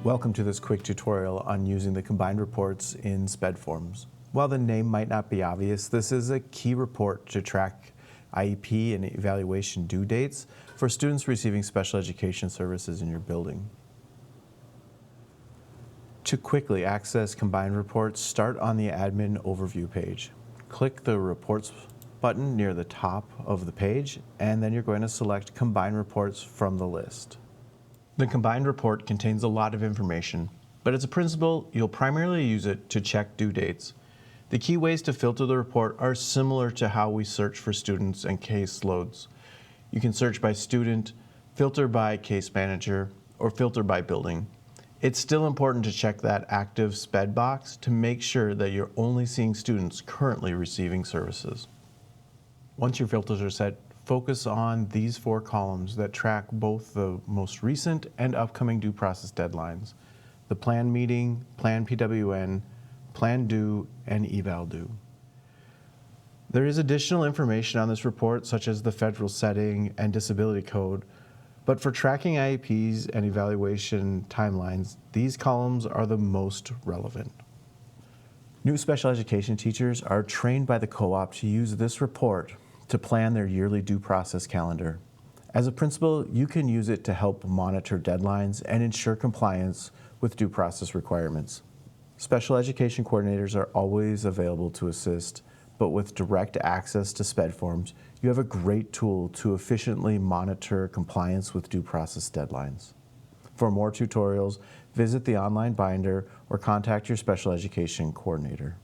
Welcome to this quick tutorial on using the combined reports in SpEd Forms. While the name might not be obvious, this is a key report to track IEP and evaluation due dates for students receiving special education services in your building. To quickly access combined reports, start on the admin overview page. Click the reports button near the top of the page, and then you're going to select combined reports from the list. The combined report contains a lot of information, but as a principal, you'll primarily use it to check due dates. The key ways to filter the report are similar to how we search for students and case loads. You can search by student, filter by case manager, or filter by building. It's still important to check that active SpEd box to make sure that you're only seeing students currently receiving services. Once your filters are set, focus on these 4 columns that track both the most recent and upcoming due process deadlines: the plan meeting, plan PWN, plan due, and eval due. There is additional information on this report, such as the federal setting and disability code, but for tracking IEPs and evaluation timelines, these columns are the most relevant. New special education teachers are trained by the co-op to use this report to plan their yearly due process calendar. As a principal, you can use it to help monitor deadlines and ensure compliance with due process requirements. Special education coordinators are always available to assist, but with direct access to SpEd Forms, you have a great tool to efficiently monitor compliance with due process deadlines. For more tutorials, visit the online binder or contact your special education coordinator.